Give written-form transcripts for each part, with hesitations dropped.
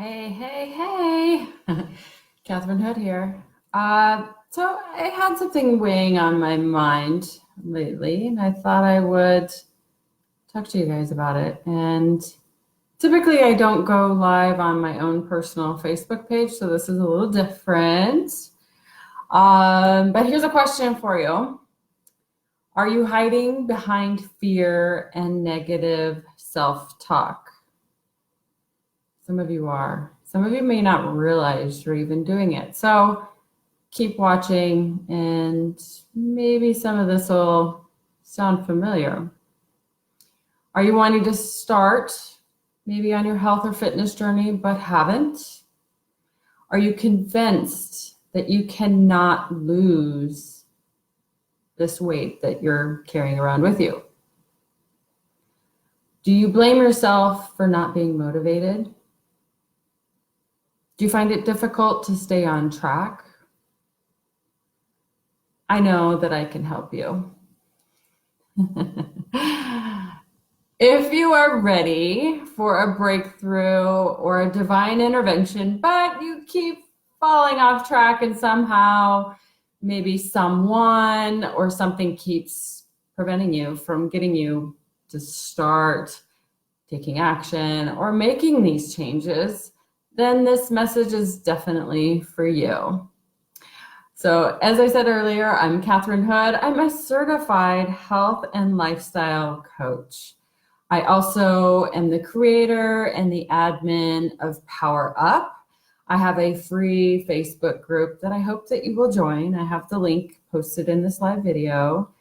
Hey. Katherine Hood here. So I had something weighing on my mind lately, and I thought I would talk to you guys about it. And typically, I don't go live on my own personal Facebook page, so this is a little different. But here's a question for you. Are you hiding behind fear and negative self-talk? Some of you are. Some of you may not realize you're even doing it. So keep watching and maybe some of this will sound familiar. Are you wanting to start maybe on your health or fitness journey but haven't? Are you convinced that you cannot lose this weight that you're carrying around with you? Do you blame yourself for not being motivated? Do you find it difficult to stay on track? I know that I can help you. If you are ready for a breakthrough or a divine intervention, but you keep falling off track and somehow maybe someone or something keeps preventing you from getting you to start taking action or making these changes, then this message is definitely for you. So as I said earlier, I'm Katherine Hood. I'm a certified health and lifestyle coach. I also am the creator and the admin of Power Up. I have a free Facebook group that I hope that you will join. I have the link posted in this live video.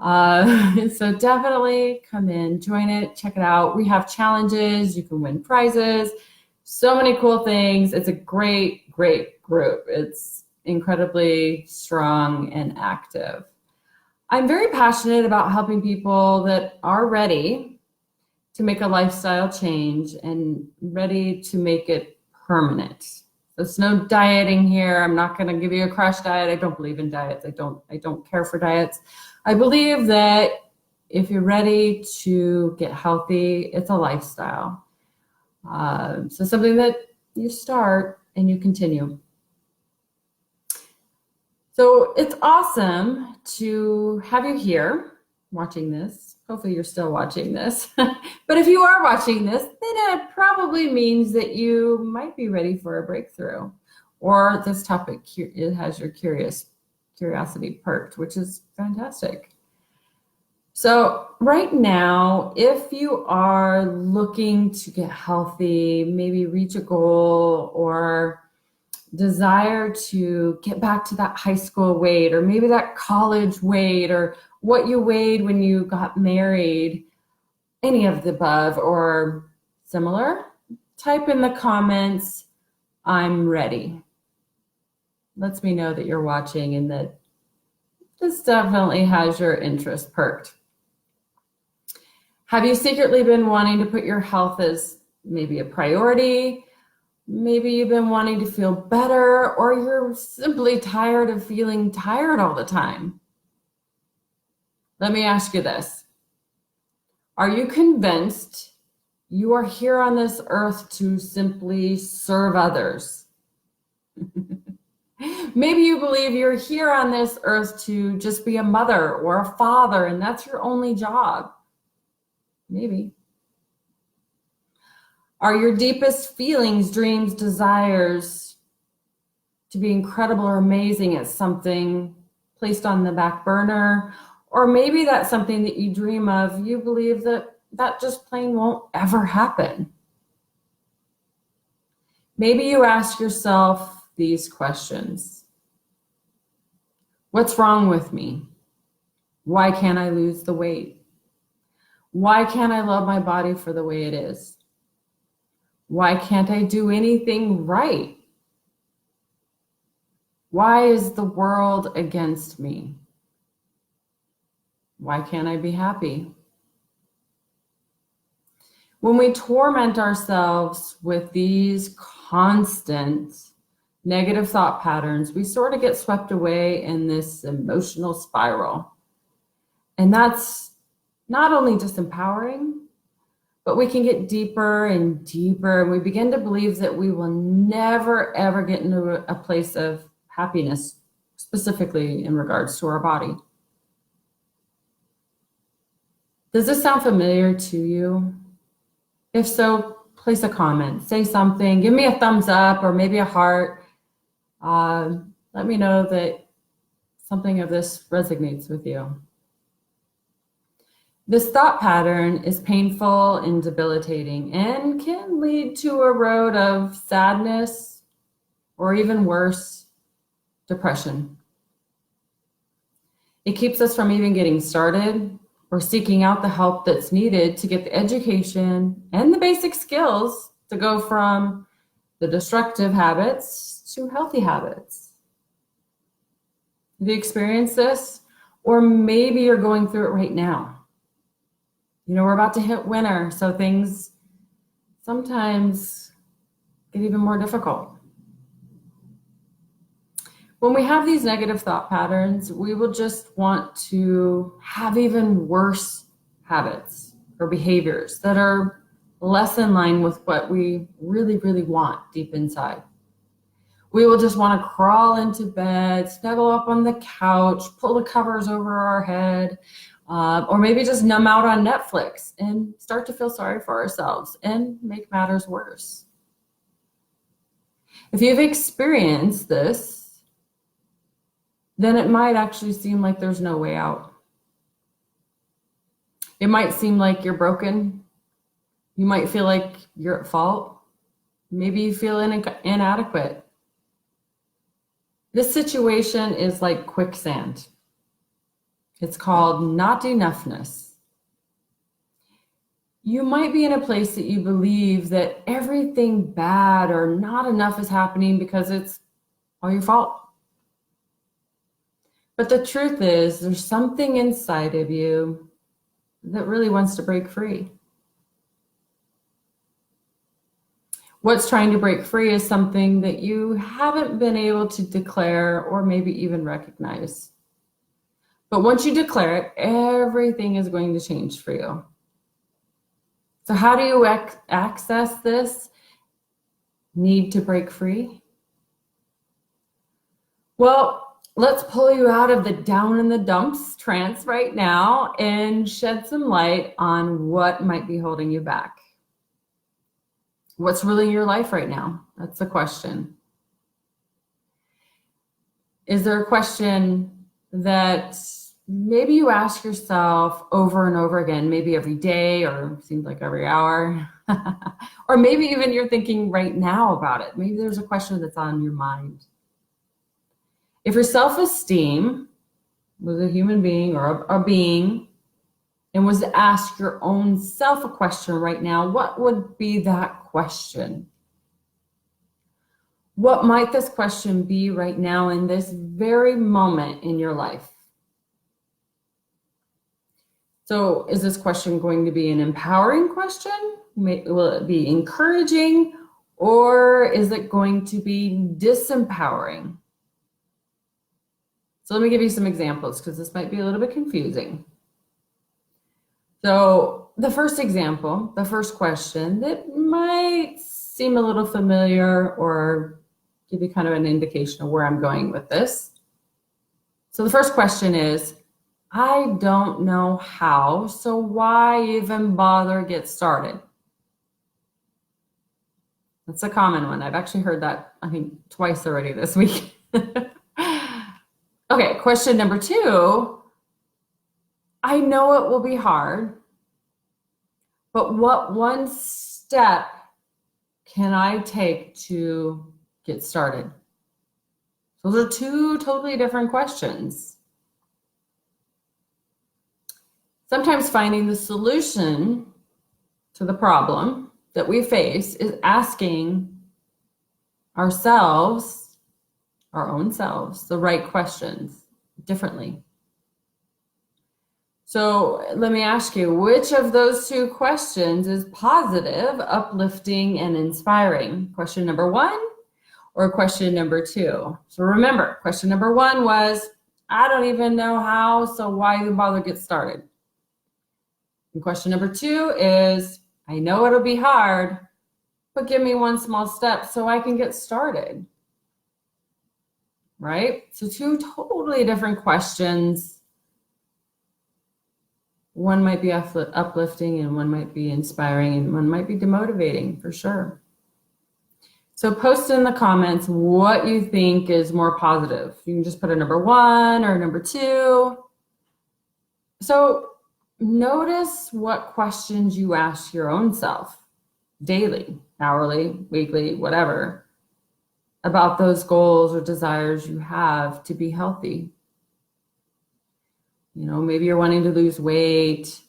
So definitely come in, join it, check it out. We have challenges, you can win prizes, so many cool things. It's a great group. It's incredibly strong and active. I'm very passionate about helping people that are ready to make a lifestyle change and ready to make it permanent. There's no dieting here. I'm not going to give you a crash diet. I don't believe in diets. I don't care for diets. I believe that if you're ready to get healthy, it's a lifestyle. So something that you start and you continue. So it's awesome to have you here watching this. Hopefully you're still watching this. But if you are watching this, then it probably means that you might be ready for a breakthrough, or this topic it has your curiosity perked, which is fantastic. So right now, if you are looking to get healthy, maybe reach a goal or desire to get back to that high school weight or maybe that college weight or what you weighed when you got married, any of the above or similar, type in the comments, I'm ready. Lets me know that you're watching and that this definitely has your interest perked. Have you secretly been wanting to put your health as maybe a priority? Maybe you've been wanting to feel better, or you're simply tired of feeling tired all the time. Let me ask you this. Are you convinced you are here on this earth to simply serve others? Maybe you believe you're here on this earth to just be a mother or a father, and that's your only job. Maybe. Are your deepest feelings, dreams, desires to be incredible or amazing at something placed on the back burner? Or maybe that's something that you dream of. You believe that just plain won't ever happen. Maybe you ask yourself these questions. What's wrong with me? Why can't I lose the weight? Why can't I love my body for the way it is? Why can't I do anything right? Why is the world against me? Why can't I be happy? When we torment ourselves with these constant negative thought patterns, we sort of get swept away in this emotional spiral. And that's not only disempowering, But we can get deeper and deeper, and we begin to believe that we will never, ever get into a place of happiness, specifically in regards to our body. Does this sound familiar to you? If so, place a comment, say something, give me a thumbs up or maybe a heart. Let me know that something of this resonates with you. This thought pattern is painful and debilitating and can lead to a road of sadness or even worse, depression. It keeps us from even getting started or seeking out the help that's needed to get the education and the basic skills to go from the destructive habits to healthy habits. Have you experienced this? Or maybe you're going through it right now. You know, we're about to hit winter, so things sometimes get even more difficult. When we have these negative thought patterns, we will just want to have even worse habits or behaviors that are less in line with what we really, really want deep inside. We will just want to crawl into bed, snuggle up on the couch, pull the covers over our head, or maybe just numb out on Netflix and start to feel sorry for ourselves and make matters worse. If you've experienced this, then it might actually seem like there's no way out. It might seem like you're broken. You might feel like you're at fault. Maybe you feel inadequate. This situation is like quicksand. It's called not enoughness. You might be in a place that you believe that everything bad or not enough is happening because it's all your fault. But the truth is, there's something inside of you that really wants to break free. What's trying to break free is something that you haven't been able to declare or maybe even recognize. But once you declare it, everything is going to change for you. So how do you access this need to break free? Well, let's pull you out of the down in the dumps trance right now and shed some light on what might be holding you back. What's ruling your life right now? That's the question. Is there a question that maybe you ask yourself over and over again, maybe every day or seems like every hour, or maybe even you're thinking right now about it. Maybe there's a question that's on your mind. If your self-esteem was a human being or a being and was to ask your own self a question right now, what would be that question? What might this question be right now in this very moment in your life? So is this question going to be an empowering question? Will it be encouraging, or is it going to be disempowering? So let me give you some examples because this might be a little bit confusing. So the first example, the first question that might seem a little familiar or give you kind of an indication of where I'm going with this. So the first question is, I don't know how, so why even bother get started? That's a common one. I've actually heard that, I think, twice already this week. Okay, question number 2. I know it will be hard, but what one step can I take to get started? Those are 2 totally different questions. Sometimes finding the solution to the problem that we face is asking ourselves, our own selves, the right questions differently. So let me ask you, which of those 2 questions is positive, uplifting, and inspiring? Question number 1 or question number 2? So remember, question number 1 was, I don't even know how, so why even bother get started? And question number 2 is, I know it'll be hard, but give me one small step so I can get started. Right? So two totally different questions. One might be uplifting and one might be inspiring and one might be demotivating for sure. So post in the comments what you think is more positive. You can just put a number 1 or number 2. So notice what questions you ask your own self daily, hourly, weekly, whatever, about those goals or desires you have to be healthy. You know, maybe you're wanting to lose weight,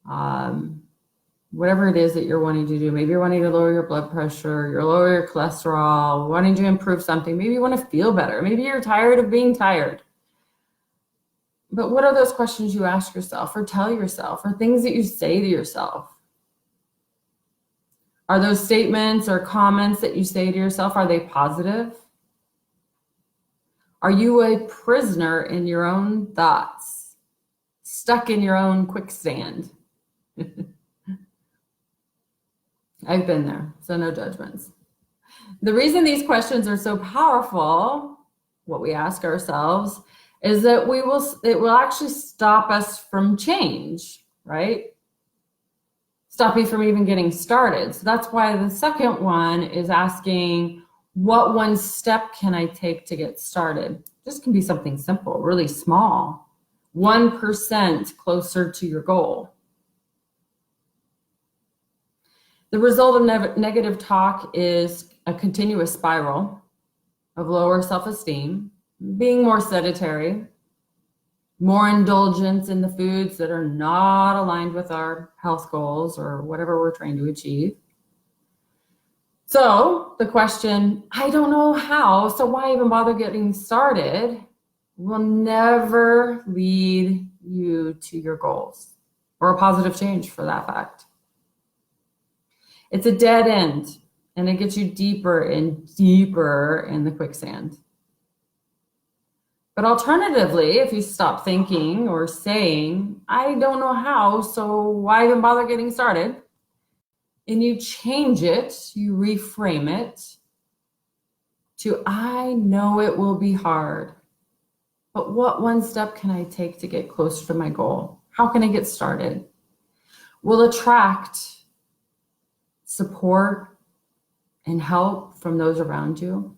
whatever it is that you're wanting to do. Maybe you're wanting to lower your blood pressure, you're lower your cholesterol, wanting to improve something. Maybe you want to feel better. Maybe you're tired of being tired. But what are those questions you ask yourself or tell yourself or things that you say to yourself? Are those statements or comments that you say to yourself, are they positive? Are you a prisoner in your own thoughts, stuck in your own quicksand? I've been there, so no judgments. The reason these questions are so powerful, what we ask ourselves, is that it will actually stop us from change, right? Stop you from even getting started. So that's why the second one is asking, what one step can I take to get started? This can be something simple, really small, 1% closer to your goal. The result of negative talk is a continuous spiral of lower self-esteem, being more sedentary, more indulgence in the foods that are not aligned with our health goals or whatever we're trying to achieve. So the question, I don't know how, so why even bother getting started, will never lead you to your goals or a positive change for that fact. It's a dead end and it gets you deeper and deeper in the quicksand. But alternatively, if you stop thinking or saying, I don't know how, so why even bother getting started? And you change it, you reframe it to, I know it will be hard, but what one step can I take to get closer to my goal? How can I get started? Will attract support and help from those around you.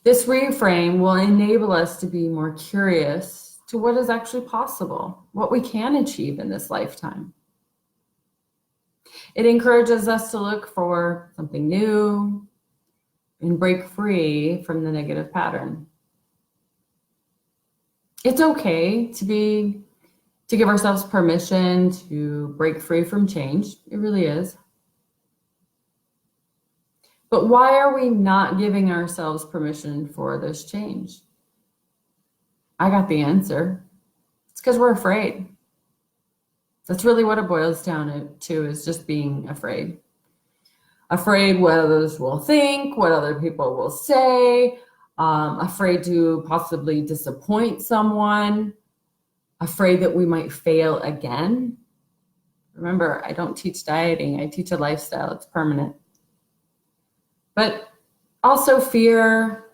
This reframe will enable us to be more curious to what is actually possible, what we can achieve in this lifetime. It encourages us to look for something new and break free from the negative pattern. It's okay to give ourselves permission to break free from change. It really is. But why are we not giving ourselves permission for this change? I got the answer. It's because we're afraid. That's really what it boils down to, is just being afraid. Afraid what others will think, what other people will say, afraid to possibly disappoint someone, afraid that we might fail again. Remember, I don't teach dieting, I teach a lifestyle, it's permanent. But also fear,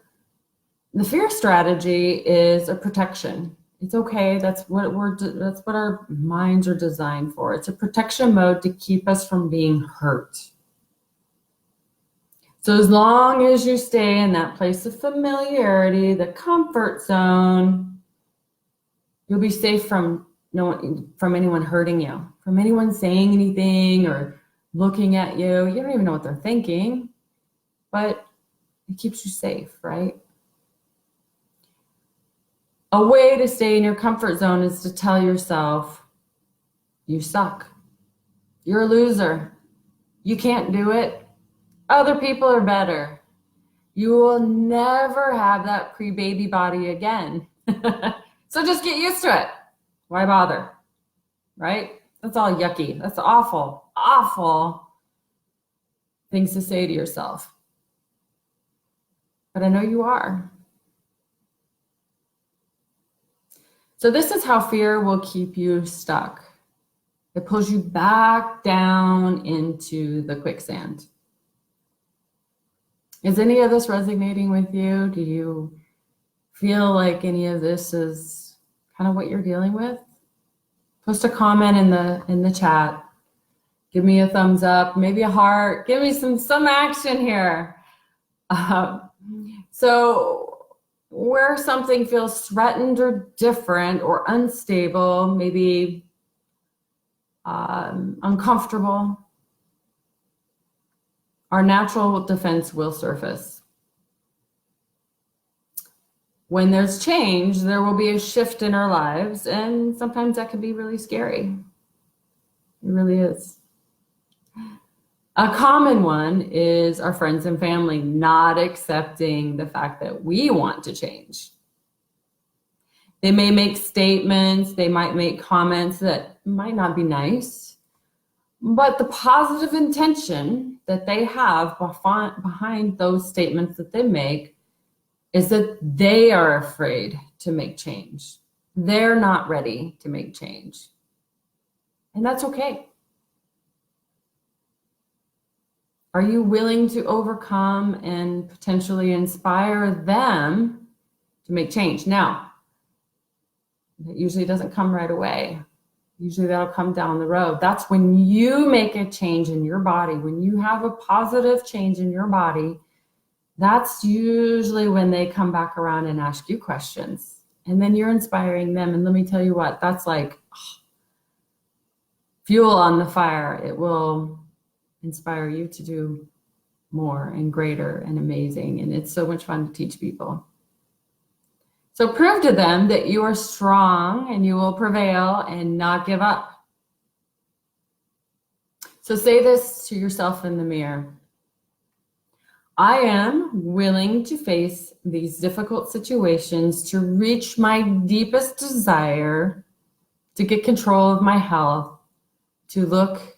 the fear strategy is a protection. It's okay, that's what our minds are designed for. It's a protection mode to keep us from being hurt. So as long as you stay in that place of familiarity, the comfort zone, you'll be safe from anyone hurting you, from anyone saying anything or looking at you. You don't even know what they're thinking, but it keeps you safe, right? A way to stay in your comfort zone is to tell yourself, you suck. You're a loser. You can't do it. Other people are better. You will never have that pre-baby body again. So just get used to it. Why bother? Right? That's all yucky. That's awful, awful things to say to yourself. But I know you are. So this is how fear will keep you stuck. It pulls you back down into the quicksand. Is any of this resonating with you? Do you feel like any of this is kind of what you're dealing with? Post a comment in the chat. Give me a thumbs up, maybe a heart. Give me some action here. So where something feels threatened or different or unstable, maybe uncomfortable, our natural defense will surface. When there's change, there will be a shift in our lives, and sometimes that can be really scary. It really is. A common one is our friends and family not accepting the fact that we want to change. They may make statements, they might make comments that might not be nice, but the positive intention that they have behind those statements that they make is that they are afraid to make change. They're not ready to make change. And that's okay. Are you willing to overcome and potentially inspire them to make change? Now, it usually doesn't come right away. Usually that'll come down the road. That's when you make a change in your body. When you have a positive change in your body, that's usually when they come back around and ask you questions. And then you're inspiring them. And let me tell you what, that's like fuel on the fire. It will inspire you to do more and greater and amazing. And it's so much fun to teach people. So prove to them that you are strong and you will prevail and not give up. So say this to yourself in the mirror. I am willing to face these difficult situations to reach my deepest desire to get control of my health, to look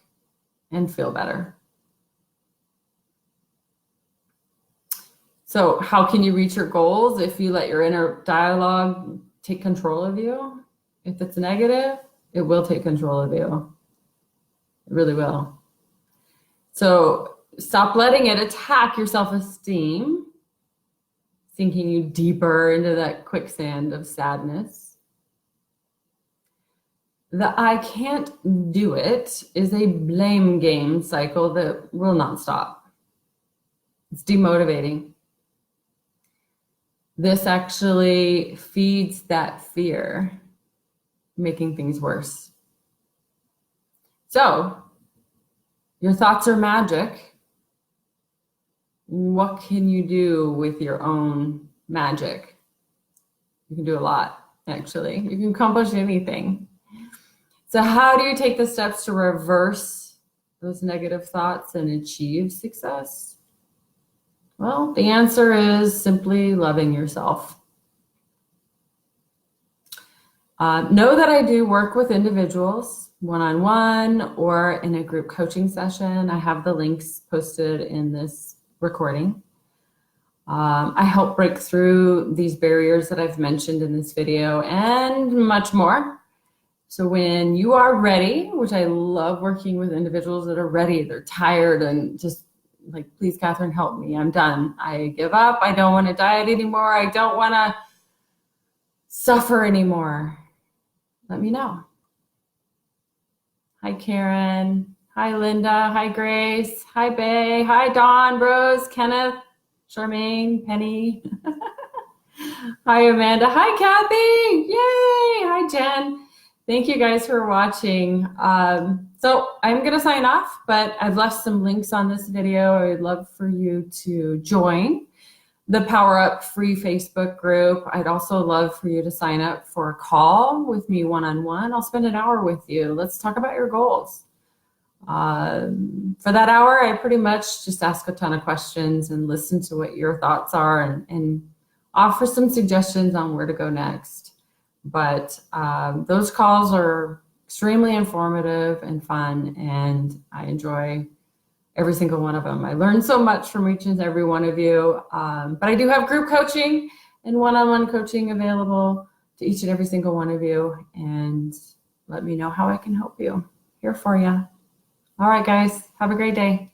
and feel better. So how can you reach your goals if you let your inner dialogue take control of you? If it's negative, it will take control of you. It really will. So stop letting it attack your self-esteem, sinking you deeper into that quicksand of sadness. The I can't do it is a blame game cycle that will not stop. It's demotivating. This actually feeds that fear, making things worse. So, your thoughts are magic. What can you do with your own magic? You can do a lot, actually. You can accomplish anything. So how do you take the steps to reverse those negative thoughts and achieve success? Well, the answer is simply loving yourself. Know that I do work with individuals one-on-one or in a group coaching session. I have the links posted in this recording. I help break through these barriers that I've mentioned in this video and much more. So when you are ready, which I love working with individuals that are ready, they're tired and just like, please, Katherine, help me. I'm done. I give up. I don't want to diet anymore. I don't want to suffer anymore. Let me know. Hi, Karen. Hi, Linda. Hi, Grace. Hi, Bay. Hi, Dawn, Rose, Kenneth, Charmaine, Penny. Hi, Amanda. Hi, Kathy. Yay. Hi, Jen. Thank you guys for watching. So I'm going to sign off, but I've left some links on this video. I would love for you to join the Power Up free Facebook group. I'd also love for you to sign up for a call with me one-on-one. I'll spend an hour with you. Let's talk about your goals. For that hour, I pretty much just ask a ton of questions and listen to what your thoughts are and offer some suggestions on where to go next. But those calls are extremely informative and fun, and I enjoy every single one of them. I learn so much from each and every one of you. But I do have group coaching and one-on-one coaching available to each and every single one of you. And let me know how I can help you. here for you. All right, guys, have a great day.